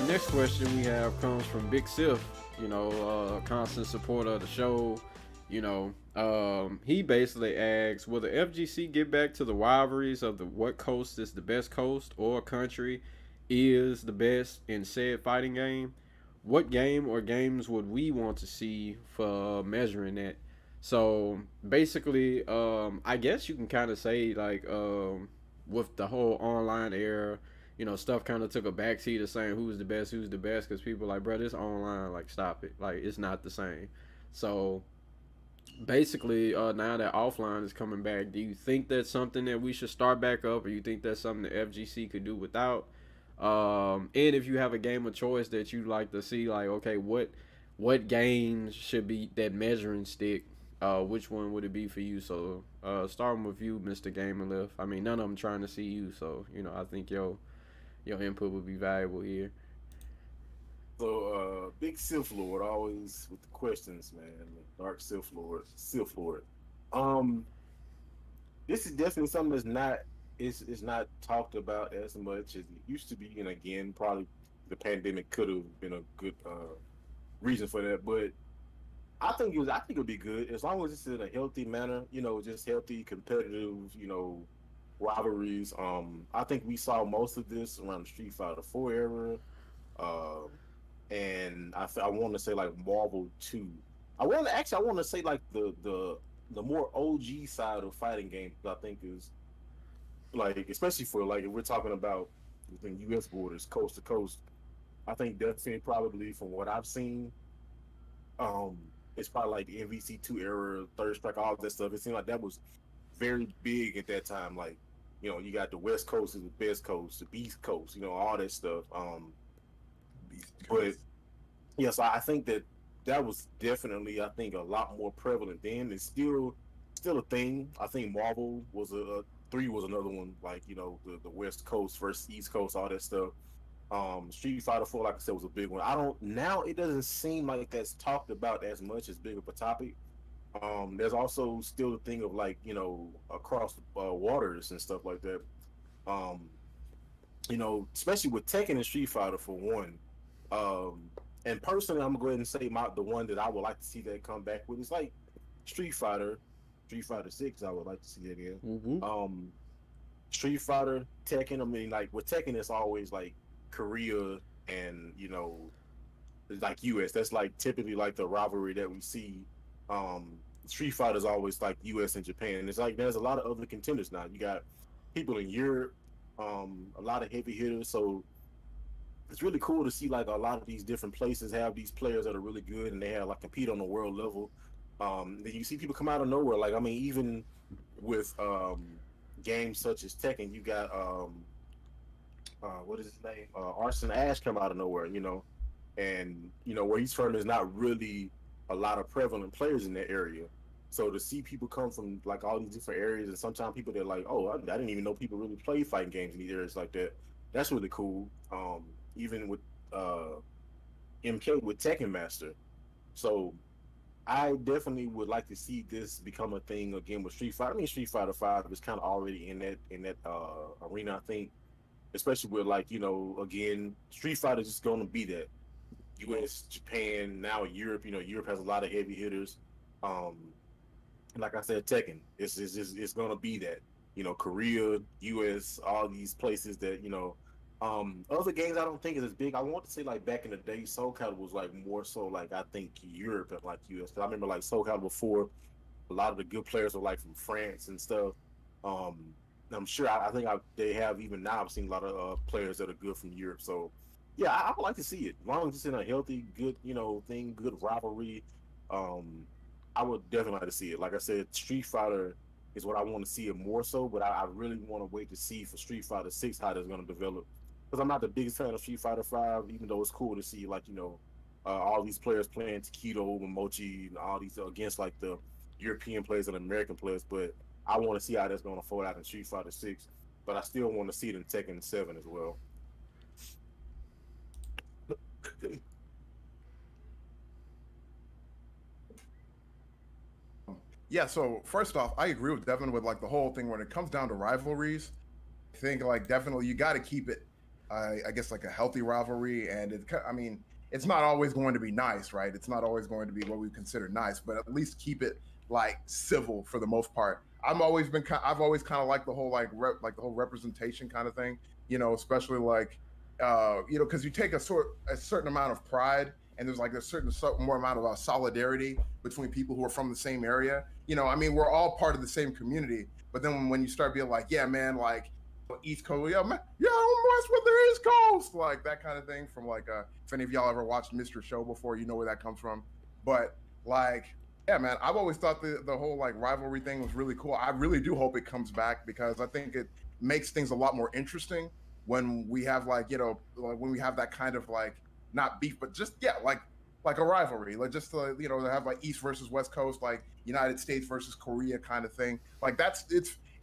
Next question we have comes from Big Sif, constant supporter of the show. He basically asks, will the FGC get back to the rivalries of the what coast is the best coast or country is the best in said fighting game? What game or games would we want to see for measuring that? So basically, I guess you can kind of say like with the whole online era, stuff kind of took a backseat of saying who's the best, because people like, bro, this online, like, stop it, like, it's not the same. So basically, now that offline is coming back, do you think that's something that we should start back up, or you think that's something the FGC could do without? And if you have a game of choice that you'd like to see, like, okay, what games should be that measuring stick? Which one would it be for you? So, starting with you, Mr. Gamer Lift. I mean, none of them trying to see you, so I think your input would be valuable here. So, big Sith Lord, always with the questions, man. Dark Sith Lord, Sith Lord. Um, this is definitely something that's not is not talked about as much as it used to be. And again, probably the pandemic could have been a good reason for that. But I think it'll be good as long as it's in a healthy manner. Just healthy, competitive. Rivalries. I think we saw most of this around the Street Fighter 4 era. Um, and I want to say like Marvel 2. I want to say like the more OG side of fighting games. I think is like, especially for like, if we're talking about within U.S. borders, coast to coast. I think definitely probably from what I've seen, um, it's probably like the MVC2 era, Third Strike, all that stuff. It seemed like that was very big at that time. Like, you got the West Coast is the best coast, the East Coast, all that stuff. Beast But Coast. yes, I think that that was definitely, I think, a lot more prevalent then. It's still a thing. I think Marvel was a three was another one. Like, the West Coast versus East Coast, all that stuff. Street Fighter 4, like I said, was a big one. I don't now. It doesn't seem like that's talked about as much as big of a topic. There's also still the thing of like, across waters and stuff like that. Um, Especially with Tekken and Street Fighter for one. Um, and personally, I'm gonna go ahead and say the one that I would like to see that come back with is like Street Fighter, Street Fighter 6. I would like to see that again. Mm-hmm. Um, Street Fighter, Tekken. I mean, like with Tekken, it's always like Korea and like US. That's like typically like the rivalry that we see. Um, Street Fighter is always like US and Japan. And it's like there's a lot of other contenders now. You got people in Europe, a lot of heavy hitters. So it's really cool to see like a lot of these different places have these players that are really good and they have like compete on the world level. Then you see people come out of nowhere. Like, I mean, even with games such as Tekken, you got what is his name? Arson Ash come out of nowhere, and where he's from is not really a lot of prevalent players in that area. So to see people come from like all these different areas, and sometimes people they're like, oh, I didn't even know people really play fighting games in these areas like that. That's really cool. Even with MK with Tekken Master. So I definitely would like to see this become a thing again with Street Fighter. I mean, Street Fighter 5 is kind of already in that arena. I think, especially with like again, Street Fighter is just going to be that. U.S., Japan, now Europe. Europe has a lot of heavy hitters. Um, like I said, Tekken, it's gonna be that. Korea, U.S., all these places that Other games I don't think is as big. I want to say like back in the day, Soul Calibur was like more so like I think Europe and like U.S. 'Cause I remember like Soul Calibur before, a lot of the good players were like from France and stuff. Um, I'm sure I think they have even now. I've seen a lot of players that are good from Europe. So yeah, I would like to see it. As long as it's in a healthy, good thing, good rivalry. Um, I would definitely like to see it. Like I said, Street Fighter is what I want to see it more so, but I really want to wait to see for Street Fighter 6 how that's going to develop. Because I'm not the biggest fan of Street Fighter 5, even though it's cool to see like all these players playing Takedo and Mochi and all these against like the European players and American players. But I want to see how that's going to fold out in Street Fighter 6. But I still want to see it in Tekken 7 as well. Yeah, so first off, I agree with Devin with like the whole thing when it comes down to rivalries. I think like definitely you got to keep it I guess like a healthy rivalry, and I mean, it's not always going to be nice, right? It's not always going to be what we consider nice, but at least keep it like civil for the most part. I've always kind of liked the whole like the whole representation kind of thing, especially like because you take a certain amount of pride, and there's like a certain more amount of solidarity between people who are from the same area. I mean, we're all part of the same community, but then when you start being like, yeah, man, like East Coast, yeah, man, yeah, don't mess with the East Coast, like that kind of thing. From like, if any of y'all ever watched Mr. Show before, you know where that comes from. But like, yeah, man, I've always thought the whole like rivalry thing was really cool. I really do hope it comes back because I think it makes things a lot more interesting when we have like when we have that kind of like not beef, but just like a rivalry, like just to have like East versus West Coast, like United States versus Korea kind of thing. Like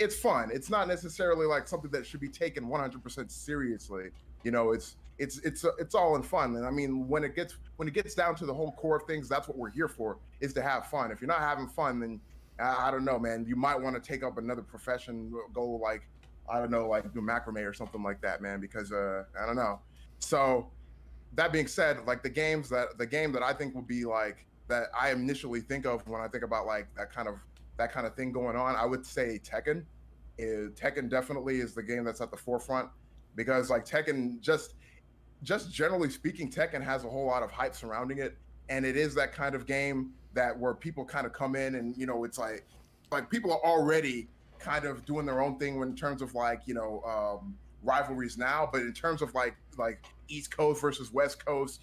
it's fun. It's not necessarily like something that should be taken 100% seriously. It's all in fun. And I mean, when it gets down to the whole core of things, that's what we're here for, is to have fun. If you're not having fun, then I don't know, man. You might want to take up another profession, go like I don't know, like do macrame or something like that, man. Because I don't know. So that being said, like the game that I think would be like that I initially think of when I think about like that kind of thing going on, I would say Tekken. Tekken definitely is the game that's at the forefront because like Tekken just generally speaking, Tekken has a whole lot of hype surrounding it, and it is that kind of game that where people kind of come in and it's like people are already kind of doing their own thing in terms of like rivalries now, but in terms of like East Coast versus West Coast,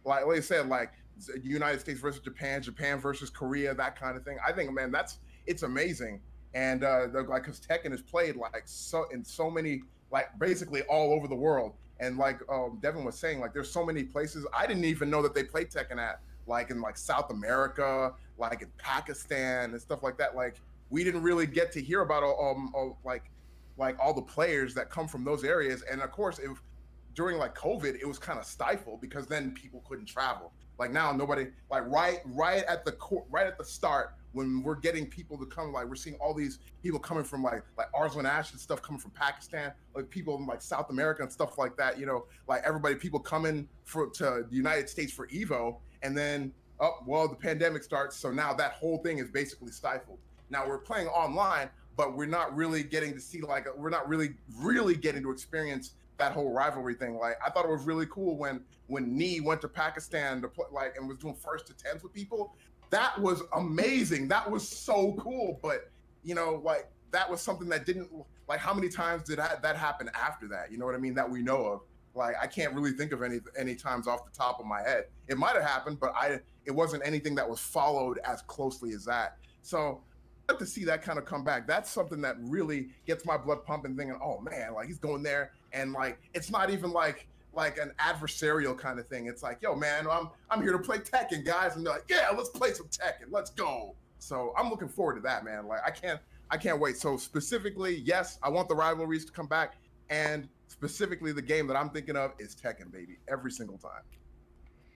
like I said, like United States versus Japan, Japan versus Korea, that kind of thing. I think, man, it's amazing. And like, because Tekken is played like in so many, like basically all over the world. And like Devin was saying, like there's so many places I didn't even know that they played Tekken at, like in like South America, like in Pakistan and stuff like that. Like we didn't really get to hear about like all the players that come from those areas. And of course, if during like COVID, it was kind of stifled because then people couldn't travel. Like now, nobody like right at the start when we're getting people to come, like we're seeing all these people coming from like Arslan Ash and stuff coming from Pakistan, like people in like South America and stuff like that. Like people coming to the United States for Evo, and then the pandemic starts, so now that whole thing is basically stifled. Now we're playing online, but we're not really getting to see we're not really getting to experience that whole rivalry thing. Like I thought it was really cool when Nee went to Pakistan to play, like, and was doing first to tens with people. That was amazing. That was so cool. But like that was something that didn't, like, how many times did that happen after that? You know what I mean? That we know of. Like I can't really think of any times off the top of my head. It might have happened, but it wasn't anything that was followed as closely as that. So I'd like to see that kind of come back. That's something that really gets my blood pumping, thinking, oh man, like he's going there, and like it's not even like an adversarial kind of thing. It's like, yo man, I'm here to play Tekken, guys, and they're like, yeah, let's play some Tekken, let's go. So I'm looking forward to that, man. Like I can't wait. So specifically, yes, I want the rivalries to come back, and specifically the game that I'm thinking of is Tekken, baby, every single time.